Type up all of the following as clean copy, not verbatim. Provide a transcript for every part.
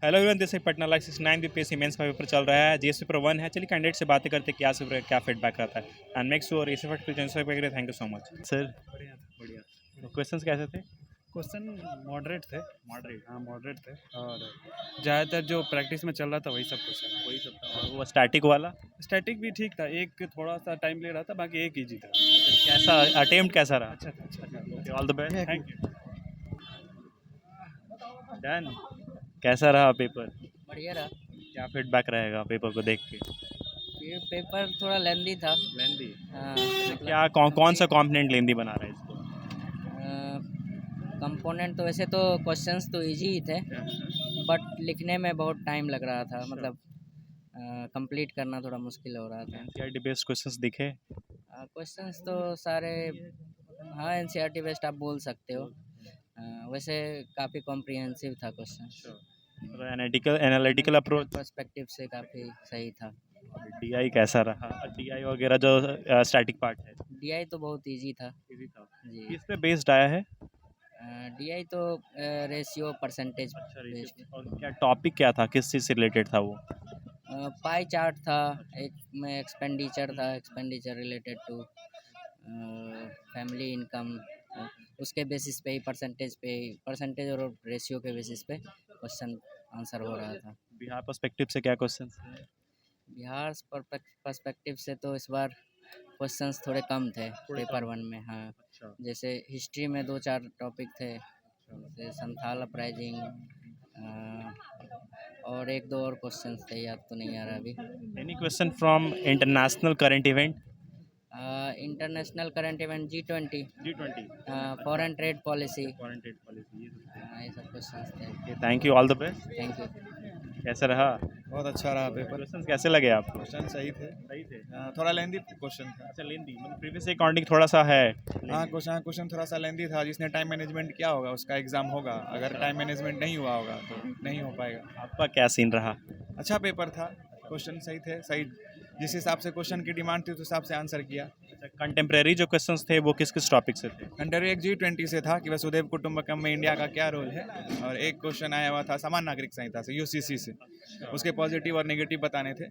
Hello everyone, this is Patna live 69 BPSC mains का paper चल रहा है। जीएस पेपर 1 है। चलिए कैंडिडेट से बातें करते हैं, क्या फीडबैक रहता है एंड मेक श्योर इस एफर्ट के thank you so much sir. बढ़िया था बढ़िया। तो क्वेश्चंस कैसे थे? क्वेश्चन मॉडरेट थे। मॉडरेट। हाँ मॉडरेट थे और ज़्यादातर जो प्रैक्टिस में चल रहा था वही सब क्वेश्चन। वही सब था। और वो स्टैटिक वाला स्टैटिक भी ठीक था, एक थोड़ा सा टाइम ले रहा था, बाकी एक ईजी था। कैसा अटेम्प्ट कैसा रहा? अच्छा था अच्छा था। Okay, all the best. Thank you. Done. कैसा रहा पेपर? बढ़िया रहा। क्या फीडबैक रहेगा पेपर को देख के? ये पेपर थोड़ा लेंदी था। लेंदी? हाँ, क्या कौन सा कॉम्पोनेंट लेंदी बना रहा है इसको? कंपोनेंट तो वैसे तो क्वेश्चंस तो इजी ही थे, बट लिखने में बहुत टाइम लग रहा था। मतलब कंप्लीट करना थोड़ा मुश्किल हो रहा था। एनसीईआरटी बेस्ड क्वेश्चंस दिखे? क्वेश्चंस तो सारे, हाँ, एनसीईआरटी बेस्ड आप बोल सकते हो। वैसे काफ़ी कॉम्प्रिहेंसिव था क्वेश्चन। एनालिटिकल अप्रोच पर्सपेक्टिव से काफ़ी सही था। डीआई कैसा रहा? डीआई वगैरह जो स्टैटिक पार्ट है, डीआई तो बहुत इजी था इजी था। जी। किस पे बेस्ड आया है? डीआई तो रेशियो परसेंटेज अच्छा, बेस्ड। और क्या टॉपिक क्या था, किस चीज़ से रिलेटेड था वो? पाई चार्ट था, एक में एक्सपेंडिचर था, expenditure related to family income. उसके बेसिस पे ही परसेंटेज और रेशियो के बेसिस पे क्वेश्चन आंसर हो रहा था। बिहार पर्सपेक्टिव से क्या क्वेश्चन थे? बिहार पर्सपेक्टिव से तो इस बार क्वेश्चंस थोड़े कम थे पेपर 1 में। हाँ, अच्छा। जैसे हिस्ट्री में 2-4 टॉपिक थे, जैसे संथाल अपराइजिंग, और 1-2 और क्वेश्चंस थे, याद तो नहीं आ रहा अभी। Any question from international current event? International current event G20, G20 foreign trade policy, foreign trade policy, ये सब क्वेश्चंस थे। Okay, thank you, all the best. Thank you. कैसा रहा? बहुत अच्छा रहा पेपर। क्वेश्चंस कैसे लगे आपको? क्वेश्चन सही थे। सही थे। थोड़ा लेंदी क्वेश्चन था। अच्छा, लेंदी मतलब प्रीवियस अकाउंटिंग थोड़ा सा है। हाँ, क्वेश्चन थोड़ा सा लेंदी था। जिसने टाइम मैनेजमेंट किया होगा उसका एग्जाम होगा, अगर टाइम मैनेजमेंट नहीं हुआ होगा तो नहीं हो पाएगा। आपका क्या सीन रहा? अच्छा पेपर था, क्वेश्चन सही थे, सही जिस हिसाब से क्वेश्चन की डिमांड थी उस हिसाब से आंसर किया। कंटेम्प्रेरी जो क्वेश्चंस थे वो किस किस टॉपिक से थे? अंडर एक G20 से था कि वसुधैव कुटुंबकम में इंडिया का क्या रोल है, और एक क्वेश्चन आया हुआ था सामान्य नागरिक संहिता से, यूसीसी से, उसके पॉजिटिव और नेगेटिव बताने थे।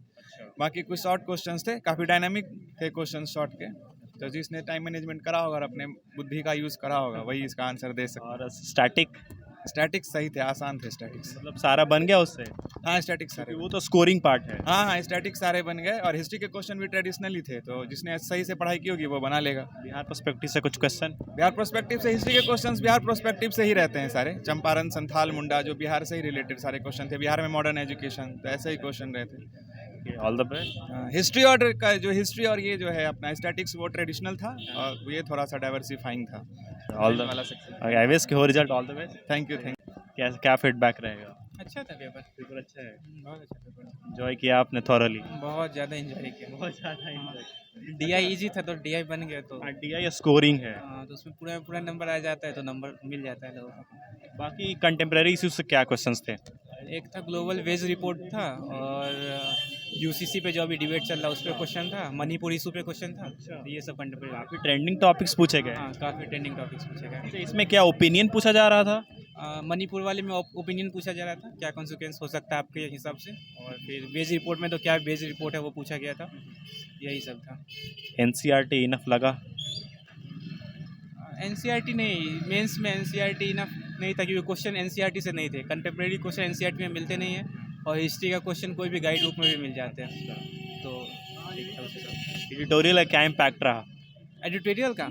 बाकी कुछ शॉर्ट क्वेश्चंस थे, काफ़ी डायनामिक थे क्वेश्चन शॉर्ट के। तो जिसने टाइम मैनेजमेंट करा होगा और अपने बुद्धि का यूज़ करा होगा वही इसका आंसर दे सकता और स्टैटिक? है। स्टैटिक्स सही थे, आसान थे स्टैटिक्स। मतलब सारा बन गया उससे? हाँ स्टैटिक्स सारे वो तो स्कोरिंग पार्ट है। हाँ हाँ स्टैटिक्स सारे बन गए, और हिस्ट्री के क्वेश्चन भी ट्रेडिशनली थे, तो जिसने सही से पढ़ाई की होगी वो बना लेगा। बिहार पर्सपेक्टिव से कुछ क्वेश्चन? बिहार प्रोस्पेक्टिव से हिस्ट्री के क्वेश्चंस बिहार प्रोस्पेक्टिव से ही रहते हैं सारे। चंपारण, संथाल, मुंडा जो बिहार से ही रिलेटेड सारे क्वेश्चन थे। बिहार में मॉडर्न एजुकेशन, तो ऐसे ही क्वेश्चन रहते। All the best. हिस्ट्री और का जो हिस्ट्री और ये जो है अपना स्टैटिक्स वो ट्रेडिशनल था, और ये थोड़ा सा डाइवर्सिफाइंग था। ऑल द वाला सेक्शन। आई विश के हो result. All the best. Thank you. क्या फीडबैक रहेगा? अच्छा था पेपर। पेपर अच्छा है। बहुत अच्छा पेपर। एंजॉय किया आपने थॉरली? बहुत ज़्यादा इंजॉय किया। बहुत ज़्यादा। डीआई इजी था तो डीआई बन गया तो डीआई स्कोरिंग है। तो उसमें पूरा पूरा नंबर आ जाता है, तो नंबर मिल जाता है लोगों को। बाकी कंटेम्प्रेरी इश्यूज से क्या क्वेश्चंस थे? एक था ग्लोबल वेज रिपोर्ट था, और यूसीसी पे जो अभी डिबेट चल रहा है उस पर क्वेश्चन था, मणिपुर इशू पे क्वेश्चन था। तो ये सब कंटेम्प्रेरी। काफ़ी ट्रेंडिंग टॉपिक्स पूछे गए। हाँ, काफ़ी ट्रेंडिंग टॉपिक्स पूछे गए। अच्छा, इसमें क्या ओपिनियन पूछा जा रहा था? मणिपुर वाले में ओपिनियन पूछा जा रहा था, क्या कॉन्सिक्वेंस हो सकता है आपके हिसाब से, और फिर वेज रिपोर्ट में तो क्या वेज रिपोर्ट है वो पूछा गया था। यही सब था। एनसीईआरटी इनफ लगा? एनसीईआरटी नहीं, मेंस में एनसीईआरटी इनफ नहीं था, क्योंकि क्वेश्चन एनसीईआरटी से नहीं थे। कंटेम्प्रेरी क्वेश्चन एनसीईआरटी में मिलते नहीं हैं, और हिस्ट्री का क्वेश्चन कोई भी गाइड बुक में भी मिल जाते हैं। तो ठीक था उसका। एडिटोरियल का क्या इम्पैक्ट रहा? एडिटोरियल का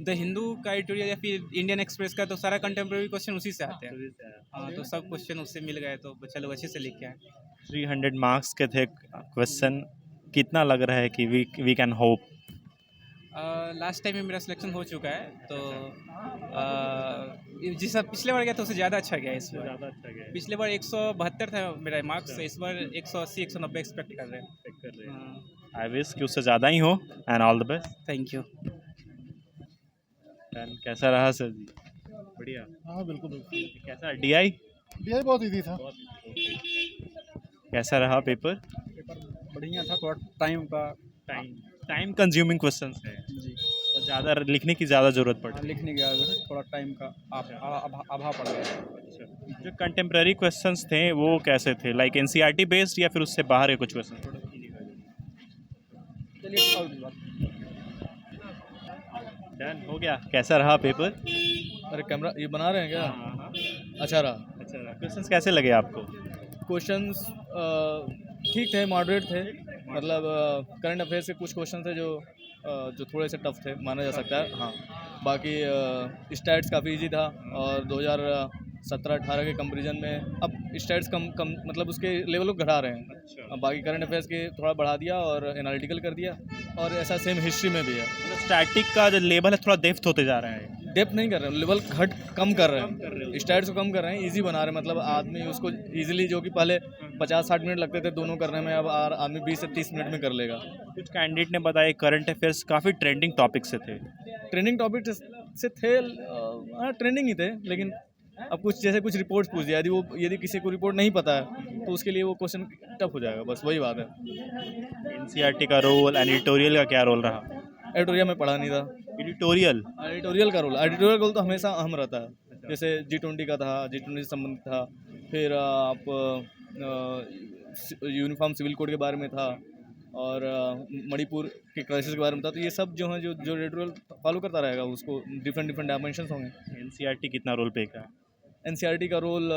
द हिंदू का एडिटोरियल या फिर इंडियन एक्सप्रेस का, तो सारा कंटेम्प्रेरी क्वेश्चन उसी से आते हैं। हाँ, तो सब क्वेश्चन उससे मिल गए, तो बच्चा लोग अच्छे से लिख के आए। 300 मार्क्स के थे क्वेश्चन। कितना लग रहा है कि we can hope? Last time में मेरा सिलेक्शन हो चुका है, तो जिस पिछले बार गया था उससे ज़्यादा अच्छा गया इस बार। ज़्यादा अच्छा गया। पिछले बार 172 था मेरा मार्क्स, इस बार 180 190 एक्सपेक्ट कर रहे हैं। आई विश कि उससे ज़्यादा ही हो and all the best. Thank you. कैसा रहा सर जी? बढ़िया। हाँ बिल्कुल बिल्कुल। कैसा डीआई? डीआई बहुत इजी था। कैसा रहा पेपर? पेपर बढ़िया था, थोड़ा टाइम का टाइम कंज्यूमिंग क्वेश्चंस है जी। और ज़्यादा लिखने की ज़्यादा ज़रूरत पड़ी। लिखने की आदत है, थोड़ा टाइम का अभाव पड़ गया। जो कंटेम्प्रेरी क्वेश्चंस थे वो कैसे थे, लाइक एनसीईआरटी बेस्ड या फिर उससे बाहर के कुछ क्वेश्चन? चलिए और भी बात। डन हो गया। कैसा रहा पेपर? अरे कैमरा ये बना रहे हैं क्या? अच्छा रहा। अच्छा रहा। क्वेश्चंस कैसे लगे आपको? क्वेश्चंस ठीक थे, मॉडरेट थे, मतलब करंट अफेयर्स के कुछ क्वेश्चन थे जो थोड़े से टफ थे माना जा सकता है। हाँ, बाकी स्टैट्स काफ़ी इजी था और 2017-18 के कंपैरिजन में अब स्टैट्स कम मतलब उसके लेवल को घटा रहे हैं। अब बाकी करंट अफेयर्स के थोड़ा बढ़ा दिया और एनालिटिकल कर दिया, और ऐसा सेम हिस्ट्री में भी है। स्टैटिक का जो लेवल है थोड़ा डेप्थ होते जा रहा है। डेप्थ नहीं कर रहे हैं, लेवल कम कर रहे हैं, स्टैट्स को कम कर रहे हैं, इजी बना रहे हैं। मतलब आदमी उसको इजीली, जो कि पहले 50-60 मिनट लगते थे दोनों करने में, अब आदमी 20 से 30 मिनट में कर लेगा। कुछ कैंडिडेट ने बताया करंट अफेयर्स काफ़ी ट्रेंडिंग टॉपिक से थे। ट्रेंडिंग टॉपिक से थे, हाँ ट्रेंडिंग ही थे, लेकिन अब कुछ रिपोर्ट्स पूछ दिया, यदि किसी को रिपोर्ट नहीं पता है तो उसके लिए वो क्वेश्चन टफ हो जाएगा, बस वही बात है। एनसीईआरटी का रोल, एडिटोरियल का क्या रोल रहा? एडिटोरियल में पढ़ा नहीं था। एडिटोरियल एडिटोरियल का रोल तो हमेशा अहम रहता है, जैसे G20 का था, G20 से संबंधित था, फिर आप यूनिफॉर्म सिविल कोड के बारे में था, और मणिपुर के क्राइसिस के बारे में था। तो ये सब जो है जो एडिटोरियल फॉलो करता रहेगा, उसको डिफरेंट डायमेंशंस होंगे। एनसीईआरटी कितना रोल प्ले कर? एनसीईआरटी का रोल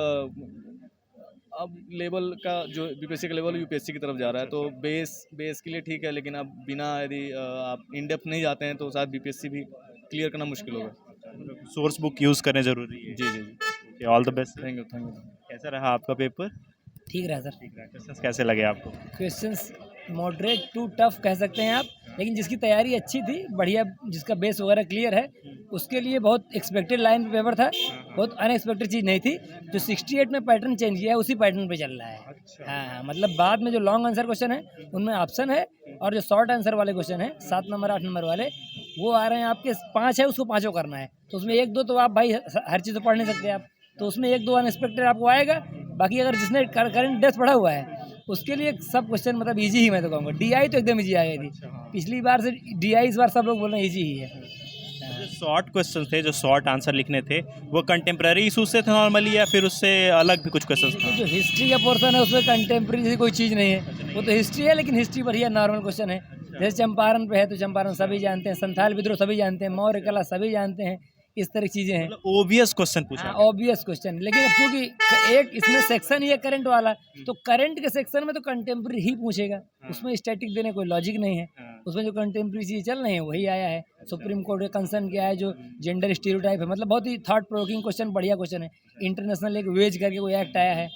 अब लेवल का, जो बीपीएससी का लेवल यूपीएससी की तरफ जा रहा है, तो बेस के लिए ठीक है, लेकिन अब बिना यदि आप इन डेप्थ नहीं जाते हैं तो शायद बीपीएससी भी क्लियर करना मुश्किल होगा। सोर्स बुक यूज़ करने ज़रूरी है। जी। All the best. Thank you. कैसा रहा आपका पेपर? ठीक रहा सर। क्वेश्चंस कैसे लगे आपको? क्वेश्चंस मॉडरेट टू टफ कह सकते हैं आप, लेकिन जिसकी तैयारी अच्छी थी, बढ़िया, जिसका बेस वगैरह क्लियर है, उसके लिए बहुत एक्सपेक्टेड लाइन पे पेपर था, बहुत अनएक्सपेक्टेड चीज़ नहीं थी। जो 68 में पैटर्न चेंज किया है उसी पैटर्न पे चल रहा है। हाँ, मतलब बाद में जो लॉन्ग आंसर क्वेश्चन है उनमें ऑप्शन है, और जो शॉर्ट आंसर वाले क्वेश्चन है 7 नंबर 8 नंबर वाले, वो आ रहे हैं आपके 5 है, उसको 5 करना है, तो उसमें 1-2 तो आप भाई हर चीज़ तो पढ़ नहीं सकते आप, तो उसमें 1-2 अनएक्सपेक्टेड आपको आएगा। बाकी अगर जिसने करंट डेप्थ पढ़ा हुआ है उसके लिए सब क्वेश्चन मतलब इजी ही, मैं तो कहूँगा। डीआई तो एकदम इजी आ गई थी, पिछली बार से डीआई इस बार सब लोग बोल रहे हैं इजी ही है। जो शॉर्ट क्वेश्चन थे, जो शॉर्ट आंसर लिखने थे, वो कंटेम्प्रेरी इशू से थे नॉर्मली, या फिर उससे अलग भी कुछ क्वेश्चन था? जो हिस्ट्री का पोर्शन है उसमें कंटेम्प्रेरी जैसी कोई चीज़ नहीं है, वो तो हिस्ट्री है, लेकिन हिस्ट्री बढ़िया नॉर्मल क्वेश्चन है। जैसे चंपारण पे है तो चंपारण सभी जानते हैं, संथाल विद्रोह सभी जानते हैं, मौर्य कला सभी जानते हैं, इस तरह की चीज़ें हैं। ओबियस क्वेश्चन पूछा। ऑब्वियस क्वेश्चन, लेकिन अब क्योंकि एक इसमें सेक्शन ही है करंट वाला, तो करंट के सेक्शन में तो कंटेम्प्रेरी ही पूछेगा, उसमें स्टैटिक देने कोई लॉजिक नहीं है। उसमें जो कंटेम्प्रेरी चीज़ चल रही है वही आया है। सुप्रीम कोर्ट का कंसर्न क्या है, जो जेंडर स्टीरियोटाइप है, मतलब बहुत ही थॉट प्रोवोकिंग क्वेश्चन, बढ़िया क्वेश्चन है। इंटरनेशनल एक वेज करके कोई एक्ट आया है,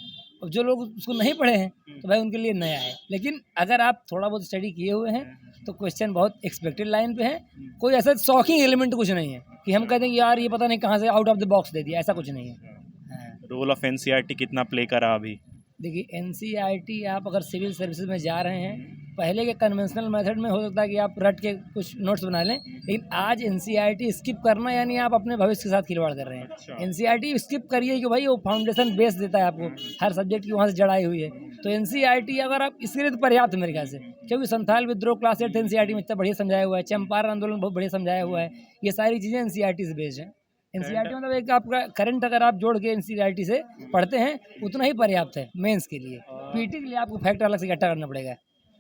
अब जो लोग उसको नहीं पढ़े हैं तो भाई उनके लिए नया है, लेकिन अगर आप थोड़ा बहुत स्टडी किए हुए हैं तो क्वेश्चन बहुत एक्सपेक्टेड लाइन पे है। कोई ऐसा शॉकिंग एलिमेंट कुछ नहीं है कि हम कहते हैं कि यार ये पता नहीं कहाँ से आउट ऑफ द बॉक्स दे दिया, ऐसा कुछ नहीं है। रोल ऑफ एनसीईआरटी कितना प्ले करा अभी? देखिए एनसीईआरटी, आप अगर सिविल सर्विसेज में जा रहे हैं, पहले के कन्वेंशनल मेथड में हो सकता है कि आप रट के कुछ नोट्स बना लें, लेकिन आज एनसीईआरटी स्किप करना यानी आप अपने भविष्य के साथ खिलवाड़ कर रहे हैं। एनसीईआरटी स्किप करिए कि भाई वो फाउंडेशन बेस देता है आपको, हर सब्जेक्ट की वहाँ से जड़ाई हुई है। तो एनसीईआरटी अगर आप इसके लिए तो पर्याप्त मेरे ख्याल से, क्योंकि संथाल विद्रोह क्लास 8 एनसीईआरटी में इतना बढ़िया समझाया हुआ है, चंपारण आंदोलन बहुत बढ़िया समझाया हुआ है, ये सारी चीज़ें एनसीईआरटी से बेस्ड हैं। एनसीईआरटी मतलब एक आपका करंट अगर आप जोड़ के एनसीईआरटी से पढ़ते हैं उतना ही पर्याप्त है मेंस के लिए। पीटी के लिए आपको फैक्टर अलग से इकट्ठा करना पड़ेगा।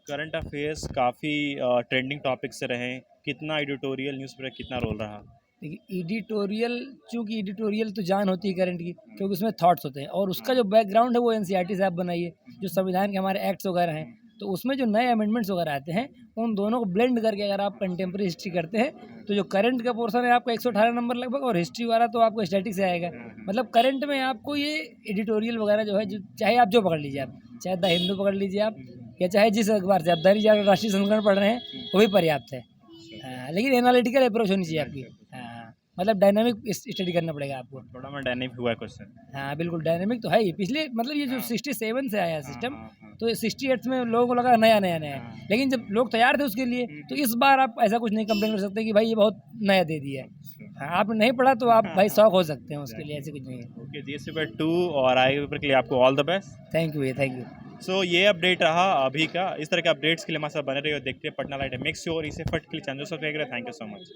करंट अफेयर्स काफ़ी ट्रेंडिंग टॉपिक से रहे, कितना एडिटोरियल न्यूज़पेपर कितना रोल रहा? देखिए एडिटोरियल, चूँकि एडिटोरियल तो जान होती है करंट की, क्योंकि उसमें थॉट्स होते हैं, और उसका जो बैकग्राउंड है वो एनसीईआरटी से आप बनाइए, जो संविधान के हमारे एक्ट्स वगैरह हैं, तो उसमें जो नए अमेंडमेंट्स वगैरह आते हैं उन दोनों को ब्लेंड करके अगर आप कंटेम्प्रेरी हिस्ट्री करते हैं तो जो करंट का पोर्शन है आपका 118 नंबर लगभग, और हिस्ट्री वाला तो आपको स्टैटिक से आएगा। मतलब करंट में आपको ये एडिटोरियल वगैरह जो है, जो चाहे आप जो पकड़ लीजिए, आप चाहे द हिंदू पकड़ लीजिए आप, या चाहे जिस अखबार से आप दैनिक जागरण राष्ट्रीय संस्करण पढ़ रहे हैं वो भी पर्याप्त है। लेकिन एनालिटिकल अप्रोच होनी चाहिए आपकी। मतलब डायनामिक स्टडी करना पड़ेगा आपको। थोड़ा मैं डायनामिक हुआ क्वेश्चन। हाँ बिल्कुल डायनामिक तो है ही। पिछले मतलब ये जो 67 से आया सिस्टम, तो 68 में लोगों को लगा नया, लेकिन जब लोग तैयार थे उसके लिए, तो इस बार आप ऐसा कुछ नहीं कंप्लेन कर सकते कि भाई ये बहुत नया दे दिया है। हाँ, आपने नहीं पढ़ा तो आप भाई शौक हो सकते हैं उसके लिए, ऐसे कुछ नहीं है। ओके, जीएस पेपर 2 और आगे पेपर के लिए आपको all the best. Thank you, thank you. So ये अपडेट रहा अभी का। इस तरह के अपडेट्स के लिए हमारे साथ बने रहिए और देखते हैं पटना लाइट। मेक श्योर इसे फट के लिए चैनल सब्सक्राइब करें। Thank you so much.